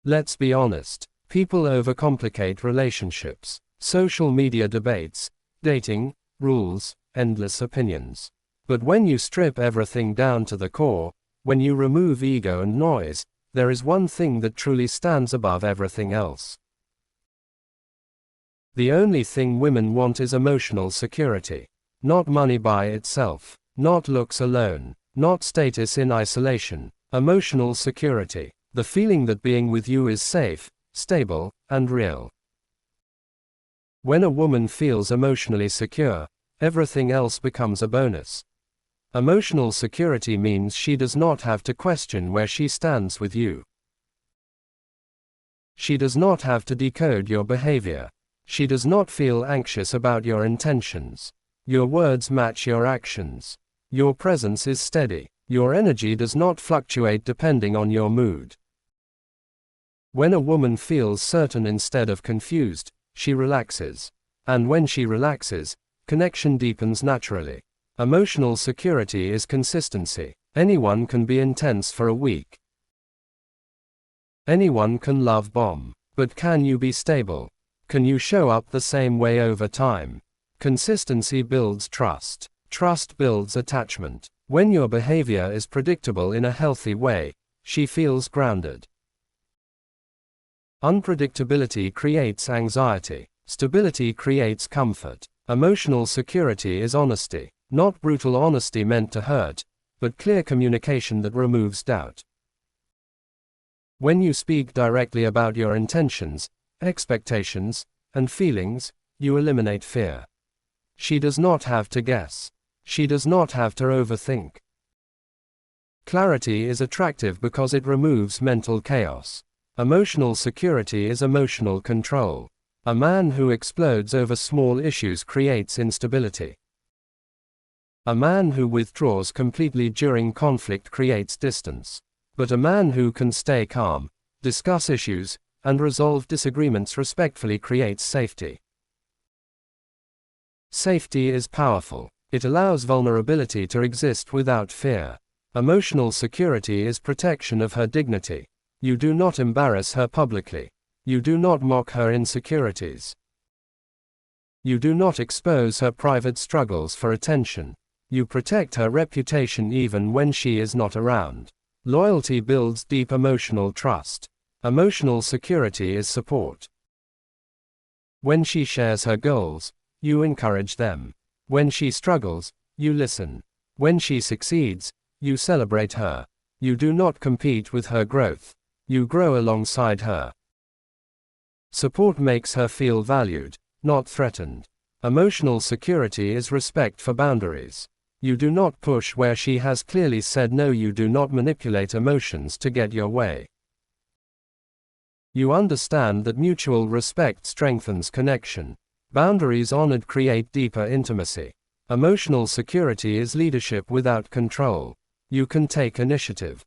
Let's be honest, people overcomplicate relationships, social media debates, dating, rules, endless opinions. But when you strip everything down to the core, when you remove ego and noise, there is one thing that truly stands above everything else. The only thing women want is emotional security. Not money by itself, not looks alone, not status in isolation. Emotional security, the feeling that being with you is safe, stable, and real. When a woman feels emotionally secure, everything else becomes a bonus. Emotional security means she does not have to question where she stands with you. She does not have to decode your behavior. She does not feel anxious about your intentions. Your words match your actions. Your presence is steady. Your energy does not fluctuate depending on your mood. When a woman feels certain instead of confused, she relaxes. And when she relaxes, connection deepens naturally. Emotional security is consistency. Anyone can be intense for a week. Anyone can love bomb. But can you be stable? Can you show up the same way over time? Consistency builds trust. Trust builds attachment. When your behavior is predictable in a healthy way, she feels grounded. Unpredictability creates anxiety. Stability creates comfort. Emotional security is honesty. Not brutal honesty meant to hurt, but clear communication that removes doubt. When you speak directly about your intentions, expectations, and feelings, you eliminate fear. She does not have to guess. She does not have to overthink. Clarity is attractive because it removes mental chaos. Emotional security is emotional control. A man who explodes over small issues creates instability. A man who withdraws completely during conflict creates distance. But a man who can stay calm, discuss issues, and resolve disagreements respectfully creates safety. Safety is powerful. It allows vulnerability to exist without fear. Emotional security is protection of her dignity. You do not embarrass her publicly. You do not mock her insecurities. You do not expose her private struggles for attention. You protect her reputation even when she is not around. Loyalty builds deep emotional trust. Emotional security is support. When she shares her goals, you encourage them. When she struggles, you listen. When she succeeds, you celebrate her. You do not compete with her growth. You grow alongside her. Support makes her feel valued, not threatened. Emotional security is respect for boundaries. You do not push where she has clearly said no. You do not manipulate emotions to get your way. You understand that mutual respect strengthens connection. Boundaries honored create deeper intimacy. Emotional security is leadership without control. You can take initiative.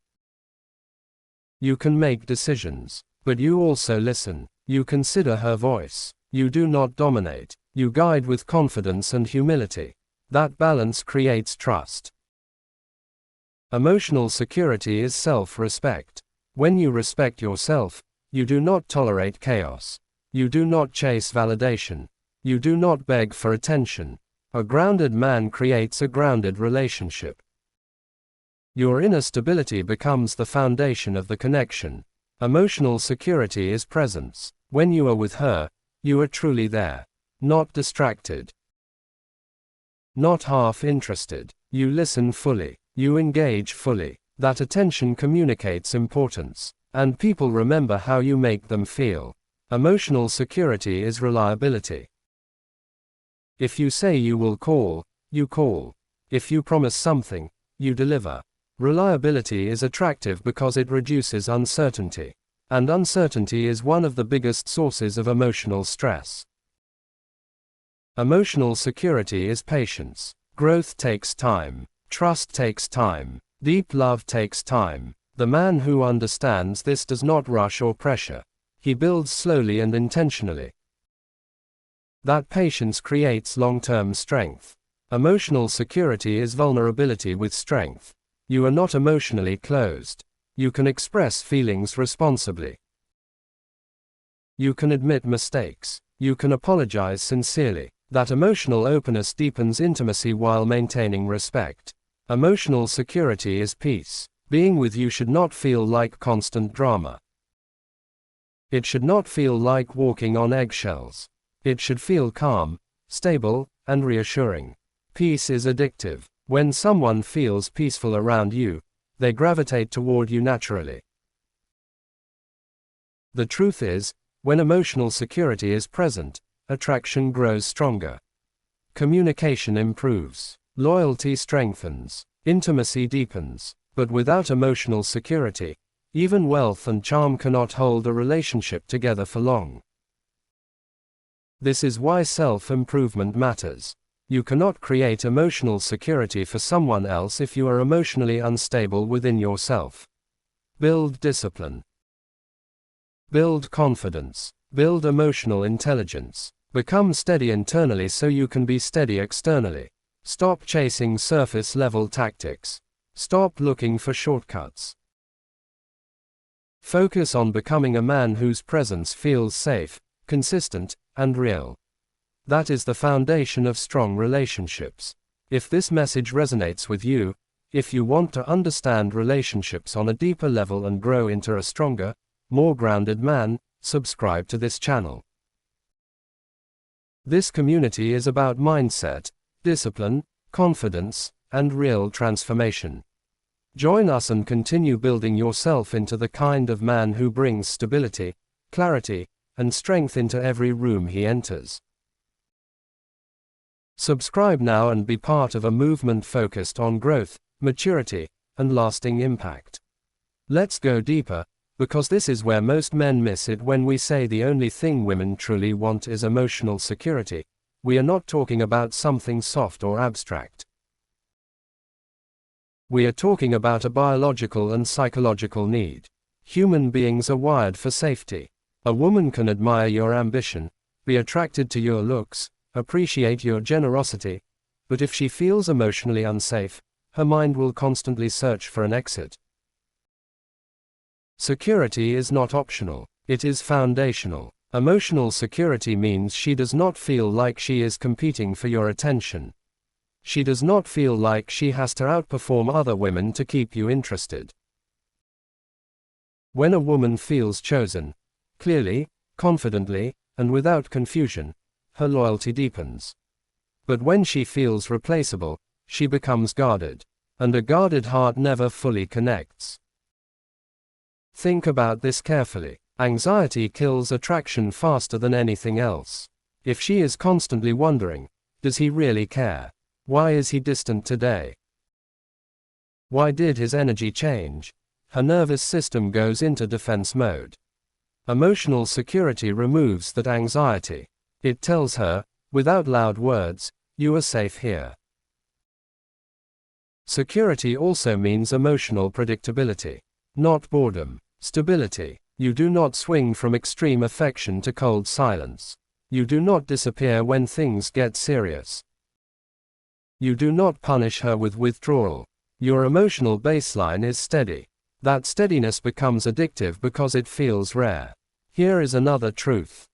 You can make decisions. But you also listen. You consider her voice. You do not dominate. You guide with confidence and humility. That balance creates trust. Emotional security is self-respect. When you respect yourself, you do not tolerate chaos. You do not chase validation. You do not beg for attention. A grounded man creates a grounded relationship. Your inner stability becomes the foundation of the connection. Emotional security is presence. When you are with her, you are truly there. Not distracted. Not half-interested. You listen fully. You engage fully. That attention communicates importance. And people remember how you make them feel. Emotional security is reliability. If you say you will call, you call. If you promise something, you deliver. Reliability is attractive because it reduces uncertainty. And uncertainty is one of the biggest sources of emotional stress. Emotional security is patience. Growth takes time. Trust takes time. Deep love takes time. The man who understands this does not rush or pressure. He builds slowly and intentionally. That patience creates long-term strength. Emotional security is vulnerability with strength. You are not emotionally closed. You can express feelings responsibly. You can admit mistakes. You can apologize sincerely. That emotional openness deepens intimacy while maintaining respect. Emotional security is peace. Being with you should not feel like constant drama. It should not feel like walking on eggshells. It should feel calm, stable, and reassuring. Peace is addictive. When someone feels peaceful around you, they gravitate toward you naturally. The truth is, when emotional security is present, attraction grows stronger. Communication improves. Loyalty strengthens. Intimacy deepens. But without emotional security, even wealth and charm cannot hold a relationship together for long. This is why self-improvement matters. You cannot create emotional security for someone else if you are emotionally unstable within yourself. Build discipline. Build confidence. Build emotional intelligence. Become steady internally so you can be steady externally. Stop chasing surface-level tactics. Stop looking for shortcuts. Focus on becoming a man whose presence feels safe, consistent, and real. That is the foundation of strong relationships. If this message resonates with you, if you want to understand relationships on a deeper level and grow into a stronger, more grounded man, subscribe to this channel. This community is about mindset, discipline, confidence, and real transformation. Join us and continue building yourself into the kind of man who brings stability, clarity, and strength into every room he enters. Subscribe now and be part of a movement focused on growth, maturity, and lasting impact. Let's go deeper, because this is where most men miss it when we say the only thing women truly want is emotional security. We are not talking about something soft or abstract. We are talking about a biological and psychological need. Human beings are wired for safety. A woman can admire your ambition, be attracted to your looks, appreciate your generosity, but if she feels emotionally unsafe, her mind will constantly search for an exit. Security is not optional, it is foundational. Emotional security means she does not feel like she is competing for your attention. She does not feel like she has to outperform other women to keep you interested. When a woman feels chosen, clearly, confidently, and without confusion, her loyalty deepens. But when she feels replaceable, she becomes guarded. And a guarded heart never fully connects. Think about this carefully. Anxiety kills attraction faster than anything else. If she is constantly wondering, does he really care? Why is he distant today? Why did his energy change? Her nervous system goes into defense mode. Emotional security removes that anxiety. It tells her, without loud words, you are safe here. Security also means emotional predictability. Not boredom. Stability. You do not swing from extreme affection to cold silence. You do not disappear when things get serious. You do not punish her with withdrawal. Your emotional baseline is steady. That steadiness becomes addictive because it feels rare. Here is another truth.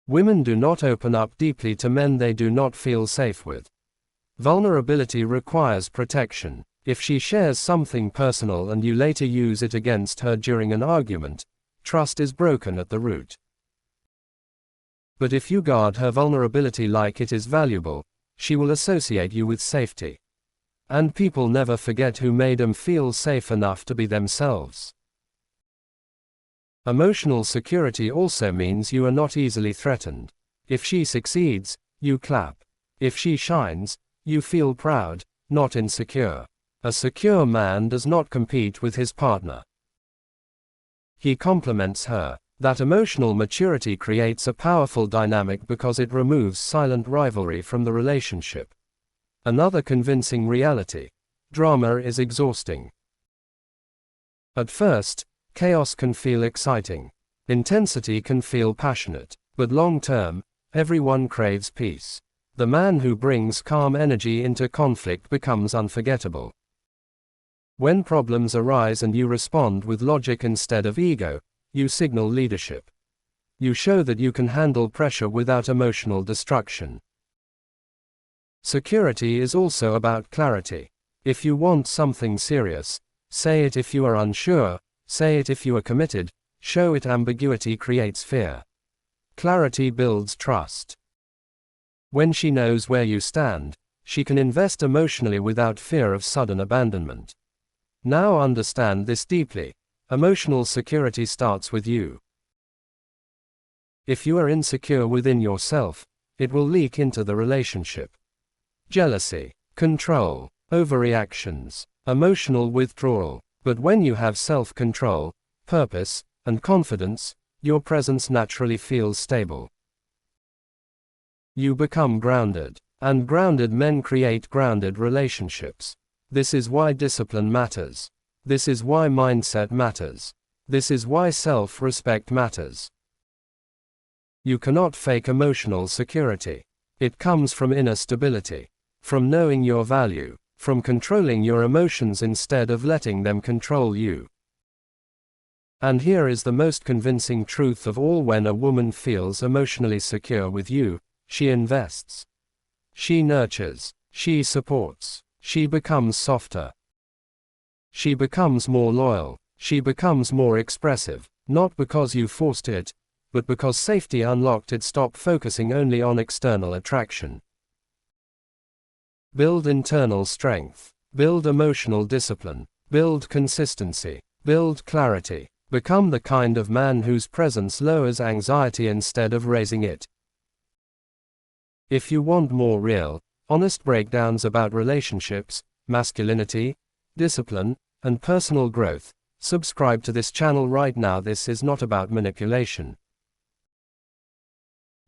Women do not open up deeply to men they do not feel safe with. Vulnerability requires protection. If she shares something personal and you later use it against her during an argument, trust is broken at the root. But if you guard her vulnerability like it is valuable, she will associate you with safety. And people never forget who made them feel safe enough to be themselves. Emotional security also means you are not easily threatened. If she succeeds, you clap. If she shines, you feel proud, not insecure. A secure man does not compete with his partner. He complements her. That emotional maturity creates a powerful dynamic because it removes silent rivalry from the relationship. Another convincing reality. Drama is exhausting. At first, chaos can feel exciting. Intensity can feel passionate. But long term, everyone craves peace. The man who brings calm energy into conflict becomes unforgettable. When problems arise and you respond with logic instead of ego, you signal leadership. You show that you can handle pressure without emotional destruction. Security is also about clarity. If you want something serious, say it. If you are unsure, say it. If you are committed, show it. Ambiguity creates fear. Clarity builds trust. When she knows where you stand, she can invest emotionally without fear of sudden abandonment. Now understand this deeply. Emotional security starts with you. If you are insecure within yourself, it will leak into the relationship. Jealousy, control, overreactions, emotional withdrawal. But when you have self-control, purpose, and confidence, your presence naturally feels stable. You become grounded, and grounded men create grounded relationships. This is why discipline matters. This is why mindset matters. This is why self-respect matters. You cannot fake emotional security. It comes from inner stability, from knowing your value, from controlling your emotions instead of letting them control you. And here is the most convincing truth of all: when a woman feels emotionally secure with you, she invests. She nurtures. She supports. She becomes softer. She becomes more loyal. She becomes more expressive, not because you forced it, but because safety unlocked it. Stop focusing only on external attraction. Build internal strength. Build emotional discipline. Build consistency. Build clarity. Become the kind of man whose presence lowers anxiety instead of raising it. If you want more real, honest breakdowns about relationships, masculinity, discipline, and personal growth, subscribe to this channel right now. This is not about manipulation.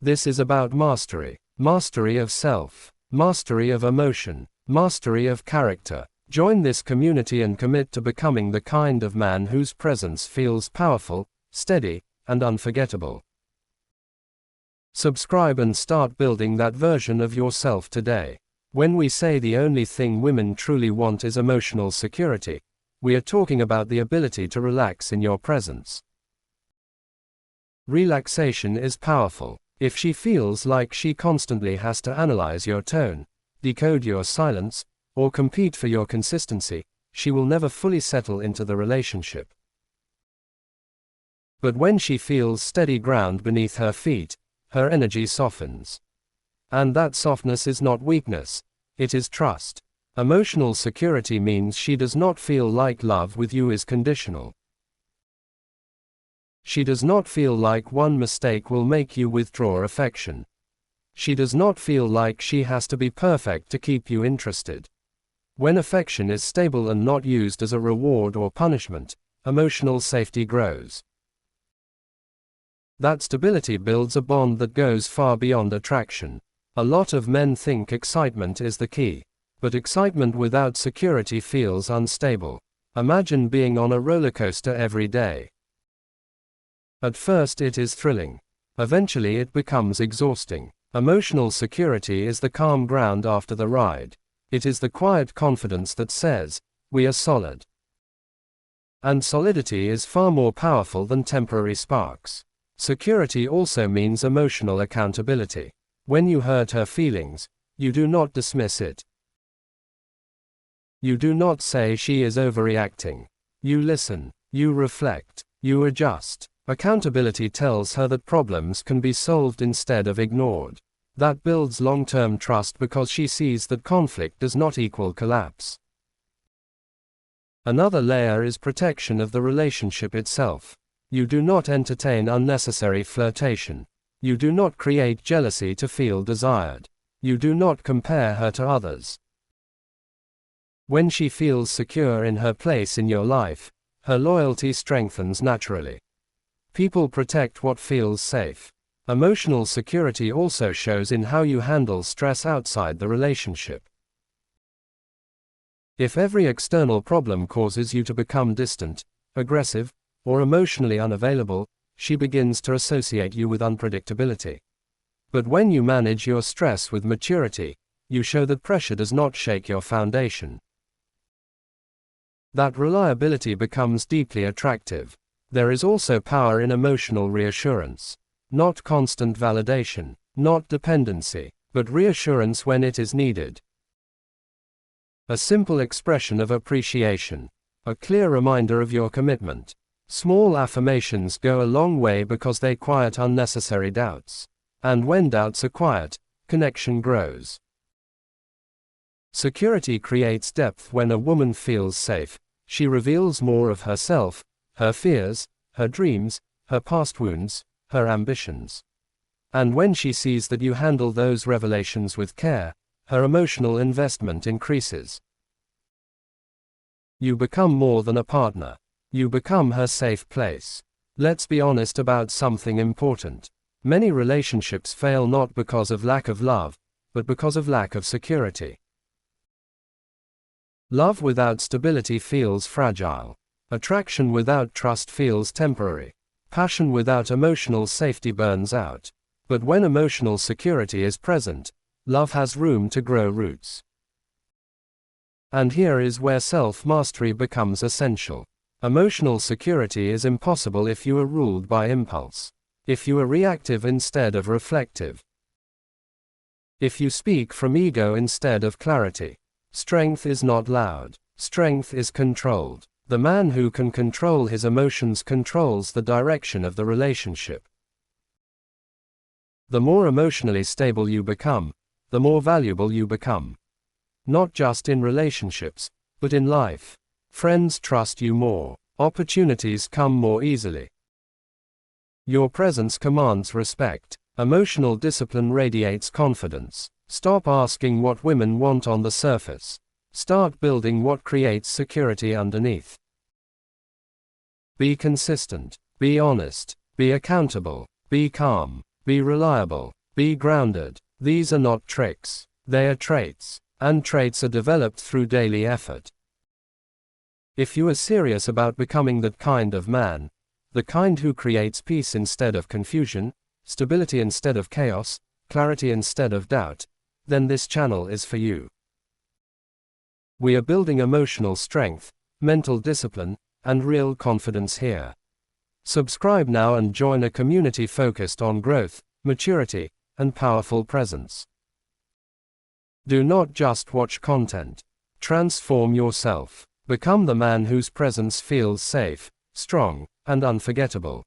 This is about mastery. Mastery of self. Mastery of emotion. Mastery of character. Join this community and commit to becoming the kind of man whose presence feels powerful, steady, and unforgettable. Subscribe and start building that version of yourself today. When we say the only thing women truly want is emotional security, we are talking about the ability to relax in your presence. Relaxation is powerful. If she feels like she constantly has to analyze your tone, decode your silence, or compete for your consistency, she will never fully settle into the relationship. But when she feels steady ground beneath her feet, her energy softens. And that softness is not weakness, it is trust. Emotional security means she does not feel like love with you is conditional. She does not feel like one mistake will make you withdraw affection. She does not feel like she has to be perfect to keep you interested. When affection is stable and not used as a reward or punishment, emotional safety grows. That stability builds a bond that goes far beyond attraction. A lot of men think excitement is the key, but excitement without security feels unstable. Imagine being on a roller coaster every day. At first it is thrilling. Eventually it becomes exhausting. Emotional security is the calm ground after the ride. It is the quiet confidence that says, "We are solid." And solidity is far more powerful than temporary sparks. Security also means emotional accountability. When you hurt her feelings, you do not dismiss it. You do not say she is overreacting. You listen, you reflect, you adjust. Accountability tells her that problems can be solved instead of ignored. That builds long-term trust because she sees that conflict does not equal collapse. Another layer is protection of the relationship itself. You do not entertain unnecessary flirtation. You do not create jealousy to feel desired. You do not compare her to others. When she feels secure in her place in your life, her loyalty strengthens naturally. People protect what feels safe. Emotional security also shows in how you handle stress outside the relationship. If every external problem causes you to become distant, aggressive, or emotionally unavailable, she begins to associate you with unpredictability. But when you manage your stress with maturity, you show that pressure does not shake your foundation. That reliability becomes deeply attractive. There is also power in emotional reassurance. Not constant validation, not dependency, but reassurance when it is needed. A simple expression of appreciation. A clear reminder of your commitment. Small affirmations go a long way because they quiet unnecessary doubts. And when doubts are quiet, connection grows. Security creates depth. When a woman feels safe, she reveals more of herself, her fears, her dreams, her past wounds, her ambitions. And when she sees that you handle those revelations with care, her emotional investment increases. You become more than a partner. You become her safe place. Let's be honest about something important. Many relationships fail not because of lack of love, but because of lack of security. Love without stability feels fragile. Attraction without trust feels temporary. Passion without emotional safety burns out. But when emotional security is present, love has room to grow roots. And here is where self-mastery becomes essential. Emotional security is impossible if you are ruled by impulse. If you are reactive instead of reflective. If you speak from ego instead of clarity. Strength is not loud. Strength is controlled. The man who can control his emotions controls the direction of the relationship. The more emotionally stable you become, the more valuable you become. Not just in relationships, but in life. Friends trust you more. Opportunities come more easily. Your presence commands respect. Emotional discipline radiates confidence. Stop asking what women want on the surface. Start building what creates security underneath. Be consistent. Be honest. Be accountable. Be calm. Be reliable. Be grounded. These are not tricks. They are traits. And traits are developed through daily effort. If you are serious about becoming that kind of man, the kind who creates peace instead of confusion, stability instead of chaos, clarity instead of doubt, then this channel is for you. We are building emotional strength, mental discipline, and real confidence here. Subscribe now and join a community focused on growth, maturity, and powerful presence. Do not just watch content. Transform yourself. Become the man whose presence feels safe, strong, and unforgettable.